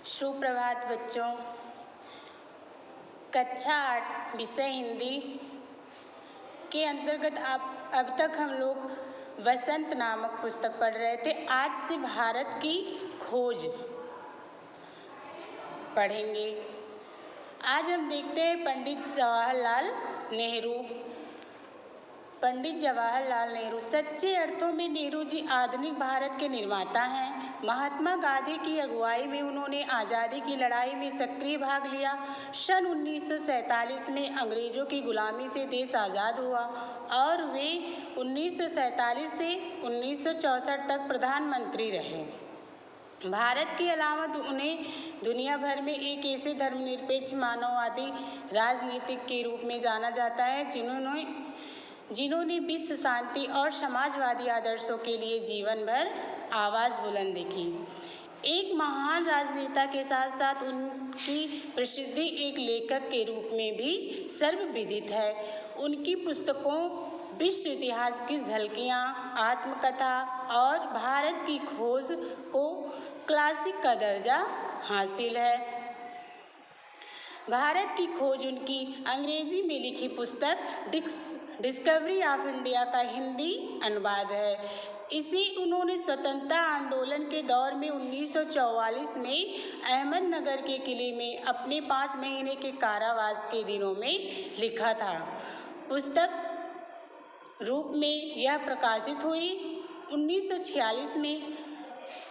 सुप्रभात बच्चों। कक्षा 8 विषय हिंदी के अंतर्गत अब तक हम लोग वसंत नामक पुस्तक पढ़ रहे थे। आज से भारत की खोज पढ़ेंगे। आज हम देखते हैं पंडित जवाहरलाल नेहरू। पंडित जवाहरलाल नेहरू सच्चे अर्थों में नेहरू जी आधुनिक भारत के निर्माता हैं। महात्मा गांधी की अगुवाई में उन्होंने आज़ादी की लड़ाई में सक्रिय भाग लिया। सन 1947 में अंग्रेजों की गुलामी से देश आज़ाद हुआ और वे 1947 से 1964 तक प्रधानमंत्री रहे। भारत के अलावा उन्हें दुनिया भर में एक ऐसे धर्मनिरपेक्ष मानववादी राजनीतिक के रूप में जाना जाता है जिन्होंने विश्व शांति और समाजवादी आदर्शों के लिए जीवन भर आवाज़ बुलंद की। एक महान राजनेता के साथ साथ उनकी प्रसिद्धि एक लेखक के रूप में भी सर्वविदित है। उनकी पुस्तकों विश्व इतिहास की झलकियाँ, आत्मकथा और भारत की खोज को क्लासिक का दर्जा हासिल है। भारत की खोज उनकी अंग्रेजी में लिखी पुस्तक डिस्कवरी ऑफ इंडिया का हिंदी अनुवाद है। इसे उन्होंने स्वतंत्रता आंदोलन के दौर में 1944 में अहमदनगर के किले में अपने 5 महीने के कारावास के दिनों में लिखा था। पुस्तक रूप में यह प्रकाशित हुई 1946 में।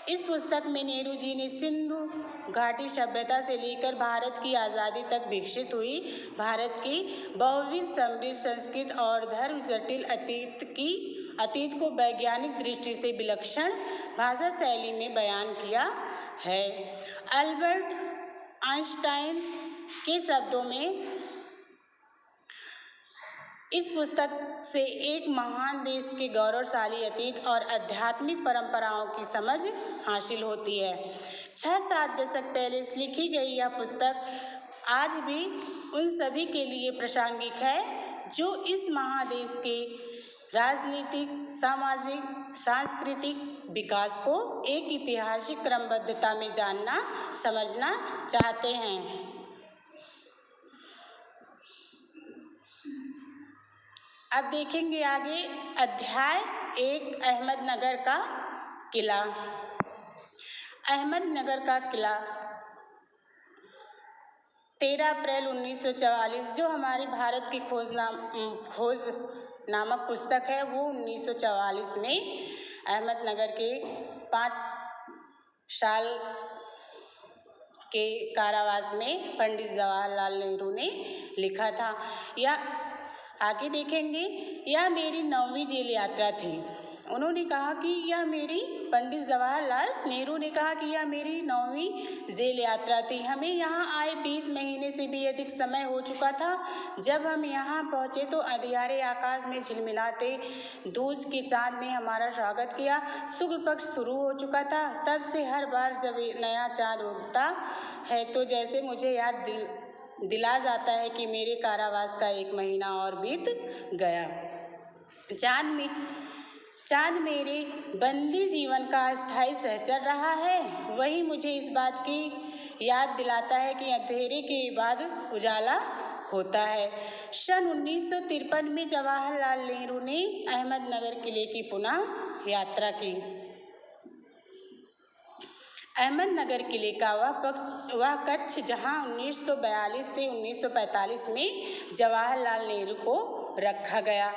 इस पुस्तक में नेहरू जी ने सिंधु घाटी सभ्यता से लेकर भारत की आज़ादी तक विकसित हुई भारत की बहुविध समृद्ध संस्कृति और धर्म जटिल अतीत को वैज्ञानिक दृष्टि से विलक्षण भाषा शैली में बयान किया है। अल्बर्ट आइंस्टाइन के शब्दों में इस पुस्तक से एक महान देश के गौरवशाली अतीत और आध्यात्मिक परंपराओं की समझ हासिल होती है। 6-7 दशक पहले लिखी गई यह पुस्तक आज भी उन सभी के लिए प्रासंगिक है जो इस महादेश के राजनीतिक, सामाजिक, सांस्कृतिक विकास को एक ऐतिहासिक क्रमबद्धता में जानना समझना चाहते हैं। अब देखेंगे आगे अध्याय 1 अहमदनगर का किला। अहमदनगर का किला 13 अप्रैल 1944 जो हमारी भारत की खोज नामक पुस्तक है वो 1944 में अहमदनगर के 5 साल के कारावास में पंडित जवाहरलाल नेहरू ने लिखा था। यह आगे देखेंगे यह मेरी 9वीं जेल यात्रा थी। उन्होंने कहा कि यह मेरी पंडित जवाहरलाल नेहरू ने कहा कि यह मेरी 9वीं जेल यात्रा थी। हमें यहाँ आए 20 महीने से भी अधिक समय हो चुका था। जब हम यहाँ पहुँचे तो अंधियारे आकाश में झिलमिलाते दूज के चाँद ने हमारा स्वागत किया। शुक्ल पक्ष शुरू हो चुका था। तब से हर बार जब नया चाँद उगता है तो जैसे मुझे याद दिला जाता है कि मेरे कारावास का 1 महीना और बीत गया। चाँद मेरे बंदी जीवन का अस्थायी सहचर रहा है। वही मुझे इस बात की याद दिलाता है कि अंधेरे के बाद उजाला होता है। सन 1953 में जवाहरलाल नेहरू ने अहमदनगर किले की पुनः यात्रा की। अहमदनगर किले का वह कक्ष जहां 1942 से 1945 में जवाहरलाल नेहरू को रखा गया।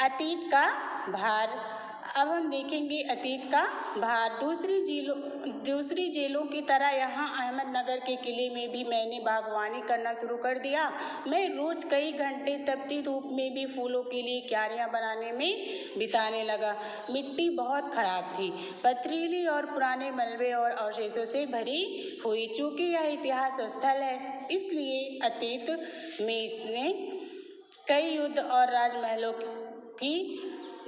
अतीत का भार। अब हम देखेंगे अतीत का भार। दूसरी जेलों की तरह यहाँ अहमदनगर के किले में भी मैंने बागवानी करना शुरू कर दिया। मैं रोज़ कई घंटे तपती धूप में भी फूलों के लिए क्यारियाँ बनाने में बिताने लगा। मिट्टी बहुत खराब थी, पथरीली और पुराने मलबे और अवशेषों से भरी हुई। चूँकि यह इतिहास स्थल है इसलिए अतीत में इसने कई युद्ध और राजमहलों की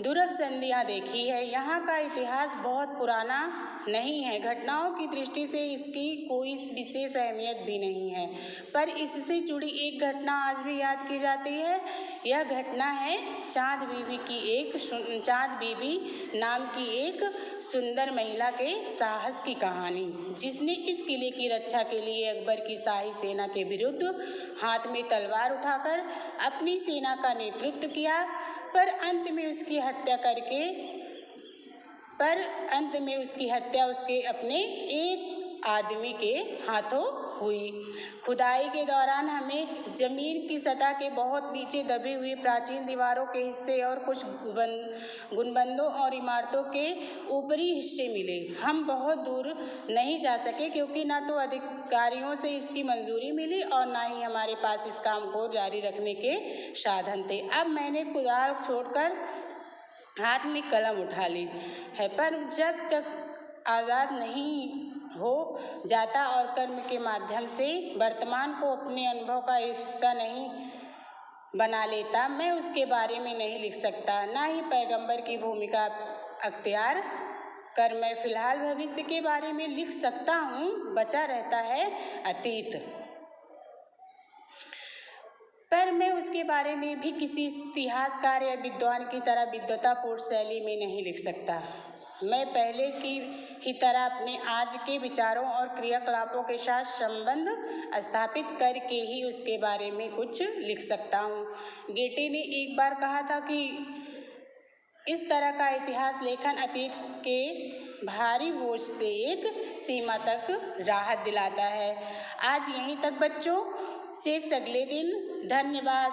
ध्रुव संधियाँ देखी है। यहाँ का इतिहास बहुत पुराना नहीं है, घटनाओं की दृष्टि से इसकी कोई विशेष अहमियत भी नहीं है, पर इससे जुड़ी एक घटना आज भी याद की जाती है। यह घटना है चाँद बीबी नाम की एक सुंदर महिला के साहस की कहानी, जिसने इस किले की रक्षा के लिए अकबर की शाही सेना के विरुद्ध हाथ में तलवार उठाकर अपनी सेना का नेतृत्व किया, पर अंत में उसकी हत्या उसके अपने एक आदमी के हाथों हुई। खुदाई के दौरान हमें जमीन की सतह के बहुत नीचे दबी हुई प्राचीन दीवारों के हिस्से और कुछ गुंबदों और इमारतों के ऊपरी हिस्से मिले। हम बहुत दूर नहीं जा सके क्योंकि न तो अधिकारियों से इसकी मंजूरी मिली और न ही हमारे पास इस काम को जारी रखने के साधन थे। अब मैंने कुदाल छोड़कर हाथ में कलम उठा ली है, पर जब तक आज़ाद नहीं हो जाता और कर्म के माध्यम से वर्तमान को अपने अनुभव का हिस्सा नहीं बना लेता, मैं उसके बारे में नहीं लिख सकता, ना ही पैगंबर की भूमिका अख्तियार कर मैं फिलहाल भविष्य के बारे में लिख सकता हूँ। बचा रहता है अतीत, पर मैं उसके बारे में भी किसी इतिहासकार या विद्वान की तरह विद्वतापूर्ण शैली में नहीं लिख सकता। मैं पहले की ही तरह अपने आज के विचारों और क्रियाकलापों के साथ संबंध स्थापित करके ही उसके बारे में कुछ लिख सकता हूँ। गेटे ने एक बार कहा था कि इस तरह का इतिहास लेखन अतीत के भारी बोझ से एक सीमा तक राहत दिलाता है। आज यहीं तक बच्चों, शेष अगले दिन। धन्यवाद।